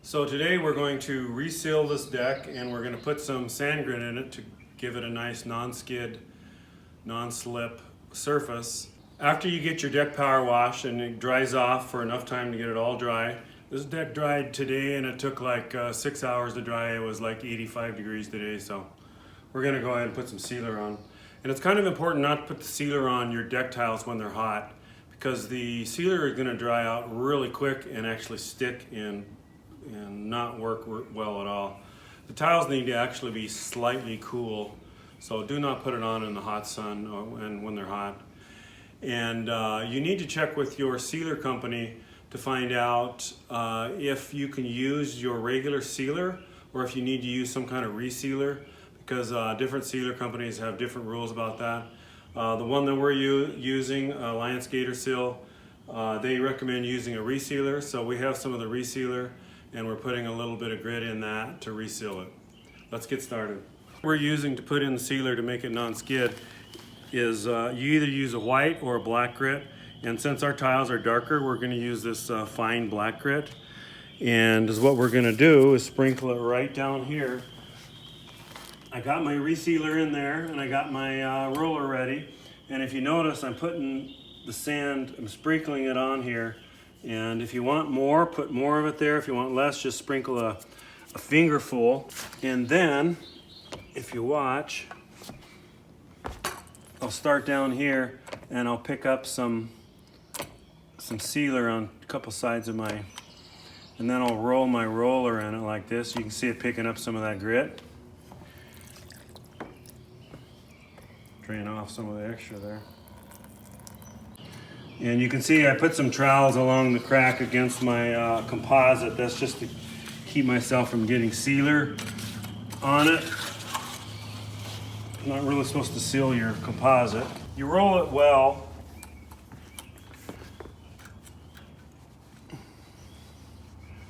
So today we're going to reseal this deck and we're going to put some sand grit in it to give it a nice non-skid, non-slip surface. After you get your deck power wash and it dries off for enough time to get it all dry, this deck dried today and it took like 6 hours to dry. It was like 85 degrees today, so we're going to go ahead and put some sealer on. And it's kind of important not to put the sealer on your deck tiles when they're hot, because the sealer is going to dry out really quick and actually stick and not work well at all. The tiles need to actually be slightly cool, so do not put it on in the hot sun and when they're hot. And you need to check with your sealer company to find out if you can use your regular sealer or if you need to use some kind of resealer, because different sealer companies have different rules about that. The one that we're using, Alliance Gator Seal, they recommend using a resealer, so we have some of the resealer and we're putting a little bit of grit in that to reseal it. Let's get started. What we're using to put in the sealer to make it non-skid is you either use a white or a black grit, and since our tiles are darker, we're going to use this fine black grit. And what we're going to do is sprinkle it right down here. I got my resealer in there and I got my roller ready, and if you notice, I'm putting the sand, I'm sprinkling it on here. And if you want more, put more of it there. If you want less, just sprinkle a fingerful. And then, if you watch, I'll start down here and I'll pick up some sealer on a couple sides of my, and then I'll roll my roller in it like this. You can see it picking up some of that grit. Drain off some of the extra there. And you can see I put some trowels along the crack against my composite. That's just to keep myself from getting sealer on it. Not really supposed to seal your composite. You roll it well.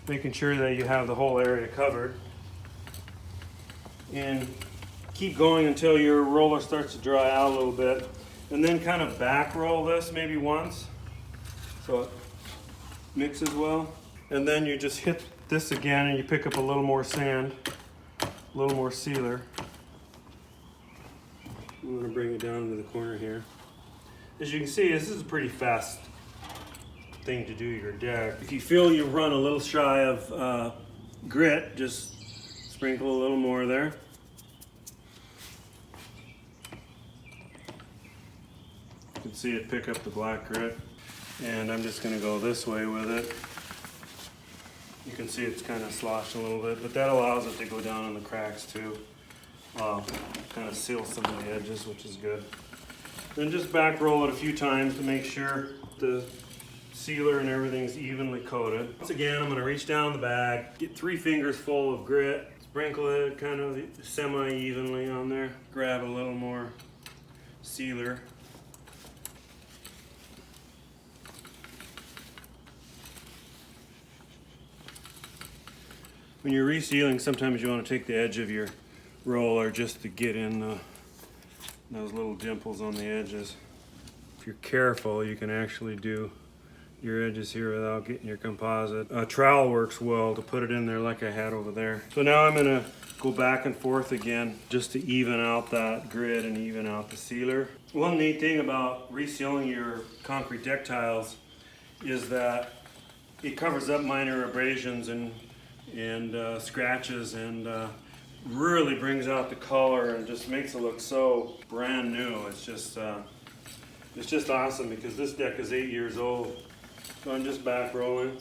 Making sure that you have the whole area covered. And keep going until your roller starts to dry out a little bit. And then kind of back roll this maybe once so it mixes well. And then you just hit this again and you pick up a little more sand, a little more sealer. I'm going to bring it down to the corner here. As you can see, this is a pretty fast thing to do your deck. If you feel you run a little shy of grit, just sprinkle a little more there. You can see it pick up the black grit, and I'm just going to go this way with it. You can see it's kind of sloshed a little bit, but that allows it to go down in the cracks too. Kind of seal some of the edges, which is good. Then just back roll it a few times to make sure the sealer and everything's evenly coated. Once again, I'm going to reach down the bag, get 3 fingers full of grit, sprinkle it kind of semi-evenly on there, grab a little more sealer. When you're resealing, sometimes you want to take the edge of your roller just to get in those little dimples on the edges. If you're careful, you can actually do your edges here without getting your composite. A trowel works well to put it in there like I had over there. So now I'm going to go back and forth again just to even out that grit and even out the sealer. One neat thing about resealing your concrete deck tiles is that it covers up minor abrasions and scratches, and really brings out the color and just makes it look so brand new. It's just awesome, because this deck is 8 years old. So I'm just back rolling,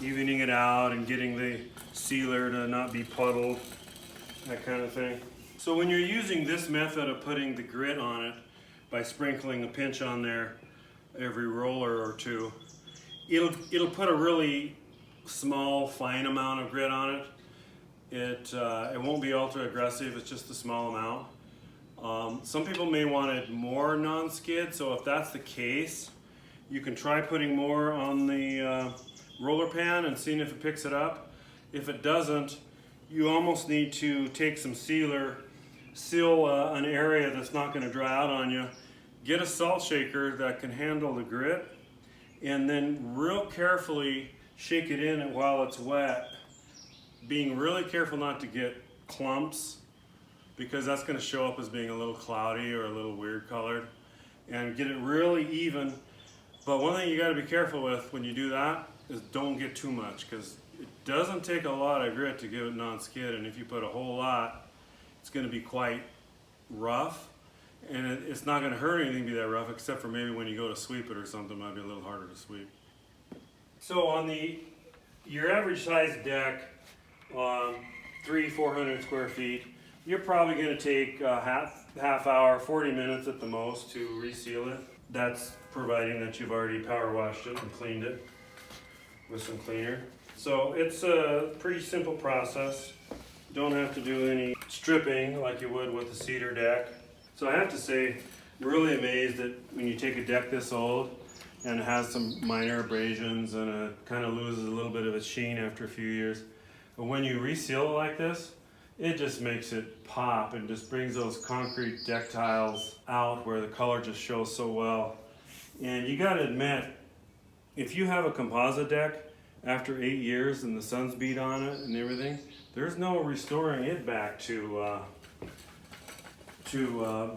evening it out and getting the sealer to not be puddled, that kind of thing. So when you're using this method of putting the grit on it by sprinkling a pinch on there every roller or two, it'll put a really small, fine amount of grit on it. It won't be ultra aggressive, it's just a small amount. Some people may want it more non-skid, so if that's the case, you can try putting more on the roller pan and seeing if it picks it up. If it doesn't, you almost need to take some sealer, seal an area that's not going to dry out on you, get a salt shaker that can handle the grit, and then real carefully shake it in while it's wet, being really careful not to get clumps, because that's going to show up as being a little cloudy or a little weird colored, and get it really even. But one thing you got to be careful with when you do that is don't get too much, because it doesn't take a lot of grit to give it non-skid, and if you put a whole lot, it's going to be quite rough, and it's not going to hurt anything to be that rough, except for maybe when you go to sweep it or something, it might be a little harder to sweep. So on your average size deck, 300-400 square feet, you're probably going to take a half hour, 40 minutes at the most to reseal it. That's providing that you've already power washed it and cleaned it with some cleaner. So it's a pretty simple process. You don't have to do any stripping like you would with a cedar deck. So I have to say, I'm really amazed that when you take a deck this old and it has some minor abrasions and it kind of loses a little bit of its sheen after a few years, but when you reseal it like this, it just makes it pop and just brings those concrete deck tiles out where the color just shows so well. And you got to admit, if you have a composite deck after 8 years and the sun's beat on it and everything, there's no restoring it back to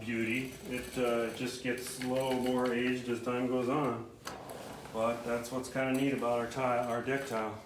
beauty. It just gets slow, more aged as time goes on. But that's what's kind of neat about our deck tile.